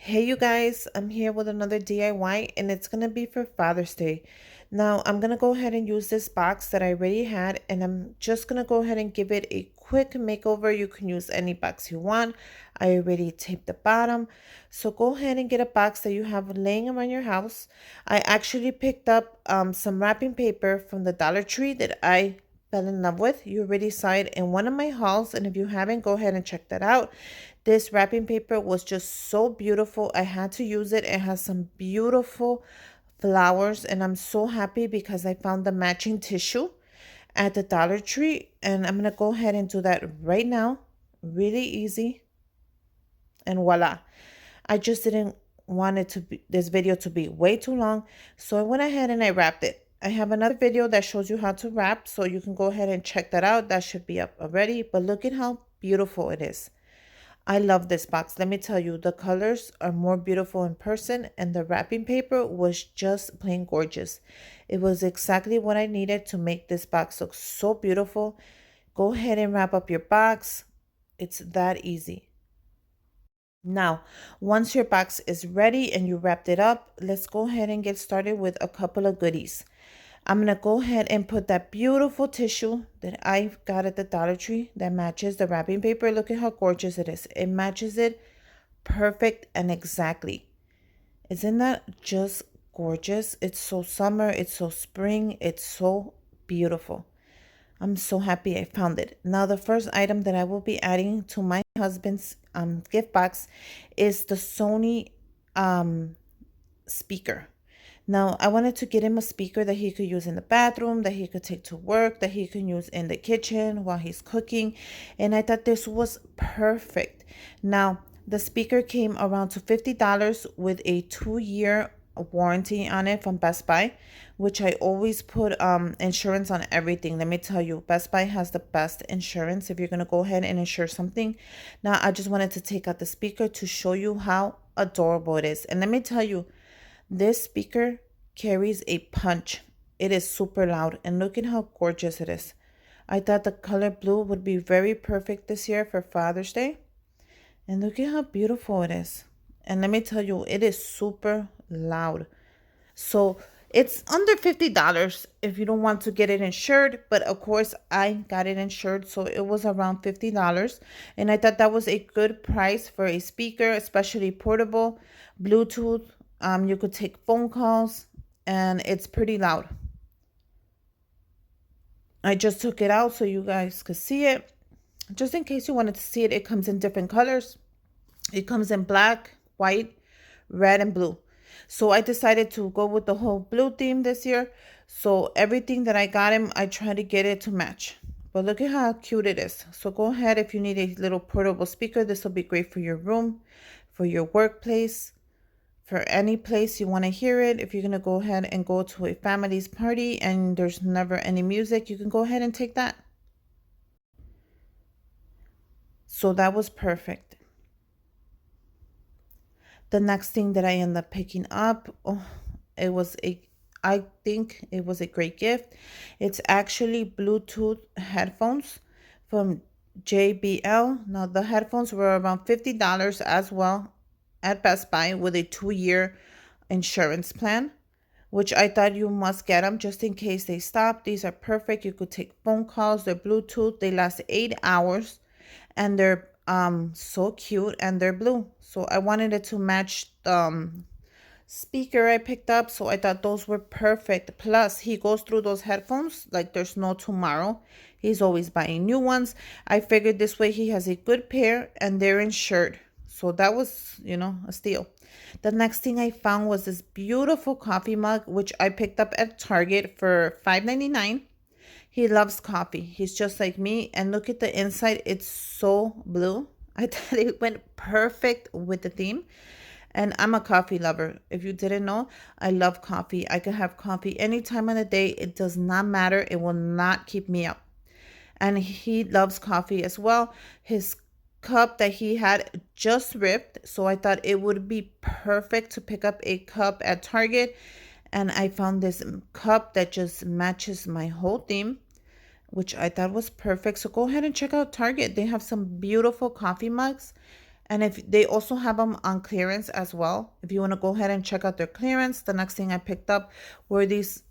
Hey you guys, I'm here with another DIY and it's going to be for Father's Day. Now I'm going to go ahead and use this box that I already had and I'm just going to go ahead and give it a quick makeover. You can use any box you want. I already taped the bottom. So go ahead and get a box that you have laying around your house. I actually picked up some wrapping paper from the Dollar Tree that I fell in love with. You already saw it in one of my hauls, and if you haven't, go ahead and check that out. This wrapping paper was just so beautiful. I had to use it. It has some beautiful flowers, and I'm so happy because I found the matching tissue at the Dollar Tree, and I'm gonna go ahead and do that right now. Really easy, and voila. I just didn't want it to be this video to be way too long, so I went ahead and I wrapped it. I have another video that shows you how to wrap, so you can go ahead and check that out. That should be up already, but look at how beautiful it is. I love this box. Let me tell you, the colors are more beautiful in person, and the wrapping paper was just plain gorgeous. It was exactly what I needed to make this box look so beautiful. Go ahead and wrap up your box. It's that easy. Now, once your box is ready and you wrapped it up, let's go ahead and get started with a couple of goodies. I'm going to go ahead and put that beautiful tissue that I got at the Dollar Tree that matches the wrapping paper. Look at how gorgeous it is. It matches it perfect and exactly. Isn't that just gorgeous? It's so summer. It's so spring. It's so beautiful. I'm so happy I found it. Now, the first item that I will be adding to my husband's gift box is the Sony speaker. Now, I wanted to get him a speaker that he could use in the bathroom, that he could take to work, that he can use in the kitchen while he's cooking. And I thought this was perfect. Now, the speaker came around to $50 with a 2-year warranty on it from Best Buy, which I always put insurance on everything. Let me tell you, Best Buy has the best insurance if you're going to go ahead and insure something. Now, I just wanted to take out the speaker to show you how adorable it is. And let me tell you, this speaker carries a punch. It is super loud, and look at how gorgeous it is. I thought the color blue would be very perfect this year for Father's Day. And look at how beautiful it is. And let me tell you, it is super loud. So it's under $50 if you don't want to get it insured. But of course, I got it insured, so it was around $50. And I thought that was a good price for a speaker, especially portable, Bluetooth. You could take phone calls, and it's pretty loud. I just took it out so you guys could see it. Just in case you wanted to see it, it comes in different colors. It comes in black, white, red, and blue. So I decided to go with the whole blue theme this year. So everything that I got him, I try to get it to match. But look at how cute it is. So go ahead, if you need a little portable speaker, this will be great for your room, for your workplace, for any place you want to hear it. If you're going to go ahead and go to a family's party and there's never any music, you can go ahead and take that. So that was perfect. The next thing that I ended up picking up, I think it was a great gift. It's actually Bluetooth headphones from JBL. Now, the headphones were around $50 as well at Best Buy with a 2-year insurance plan, which I thought you must get them just in case they stop. These are perfect. You could take phone calls. They're Bluetooth. They last 8 hours, and they're so cute, and they're blue. So I wanted it to match the speaker I picked up, so I thought those were perfect. Plus, he goes through those headphones like there's no tomorrow. He's always buying new ones. I figured this way he has a good pair, and they're insured. So that was, a steal. The next thing I found was this beautiful coffee mug, which I picked up at Target for $5.99. He loves coffee. He's just like me. And look at the inside. It's so blue. I thought it went perfect with the theme. And I'm a coffee lover. If you didn't know, I love coffee. I can have coffee any time of the day. It does not matter. It will not keep me up. And he loves coffee as well. His cup that he had just ripped, so I thought it would be perfect to pick up a cup at Target, and I found this cup that just matches my whole theme, which I thought was perfect. So go ahead and check out Target. They have some beautiful coffee mugs, And if they also have them on clearance as well, if you want to go ahead and check out their clearance. The next thing I picked up were these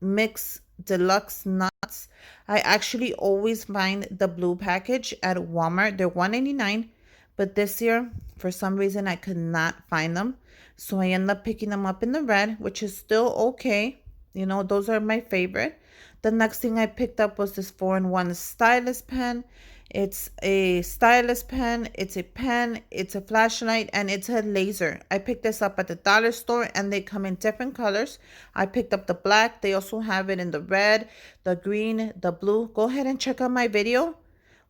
mix deluxe nuts. I actually always find the blue package at Walmart. They're $1.99, but this year for some reason I could not find them, so I ended up picking them up in the red, which is still okay. You know, those are my favorite. The next thing I picked up was this 4-in-1 stylus pen. It's a stylus pen, it's a pen, it's a flashlight, and it's a laser. I picked this up at the dollar store and they come in different colors. I picked up the black. They also have it in the red, the green, the blue. Go ahead and check out my video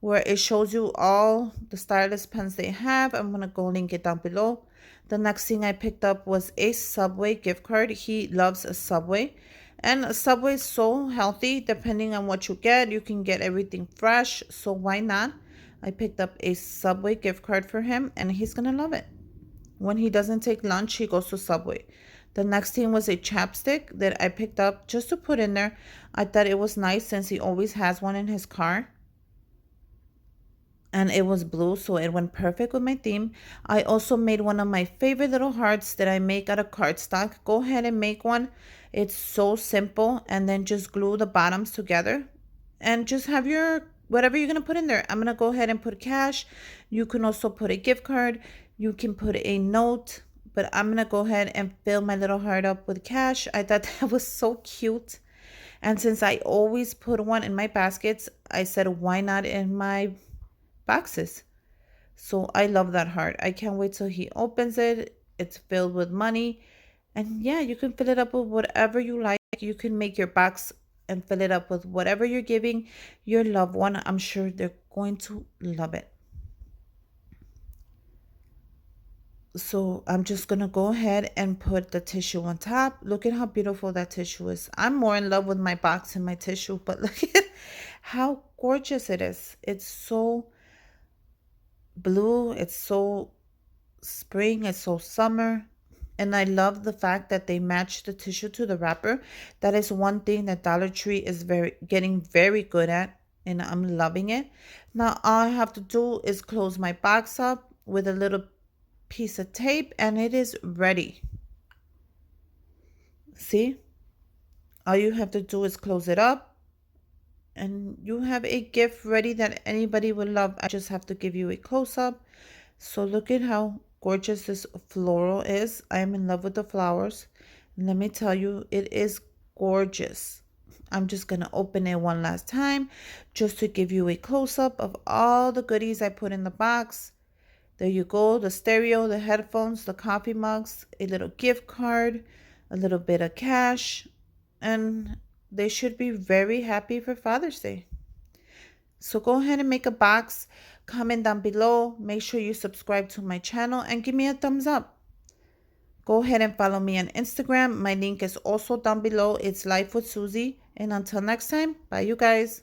where it shows you all the stylus pens they have. I'm going to go link it down below. The next thing I picked up was a Subway gift card. He loves a Subway. And Subway is so healthy. Depending on what you get, you can get everything fresh. So why not? I picked up a Subway gift card for him and he's going to love it. When he doesn't take lunch, he goes to Subway. The next thing was a chapstick that I picked up just to put in there. I thought it was nice since he always has one in his car. And it was blue, so it went perfect with my theme. I also made one of my favorite little hearts that I make out of cardstock. Go ahead and make one. It's so simple. And then just glue the bottoms together and just have your whatever you're going to put in there. I'm going to go ahead and put cash. You can also put a gift card. You can put a note, but I'm going to go ahead and fill my little heart up with cash. I thought that was so cute. And since I always put one in my baskets, I said, why not in my boxes? So I love that heart. I can't wait till he opens it. It's filled with money. And yeah, you can fill it up with whatever you like. You can make your box and fill it up with whatever you're giving your loved one. I'm sure they're going to love it. So I'm just going to go ahead and put the tissue on top. Look at how beautiful that tissue is. I'm more in love with my box and my tissue, but look at how gorgeous it is. It's so blue, it's so spring, it's so summer. And I love the fact that they match the tissue to the wrapper. That is one thing that Dollar Tree is getting very good at, and I'm loving it. Now all I have to do is close my box up with a little piece of tape and it is ready. See? All you have to do is close it up and you have a gift ready that anybody would love. I just have to give you a close-up. So look at how gorgeous this floral is. I am in love with the flowers. Let me tell you, it is gorgeous. I'm just going to open it one last time just to give you a close-up of all the goodies I put in the box. There you go, the stereo, the headphones, the coffee mugs, a little gift card, a little bit of cash, and they should be very happy for Father's Day. So go ahead and make a box, comment down below, make sure you subscribe to my channel and give me a thumbs up. Go ahead and follow me on Instagram. My link is also down below. It's Life with Susie. And until next time, bye you guys.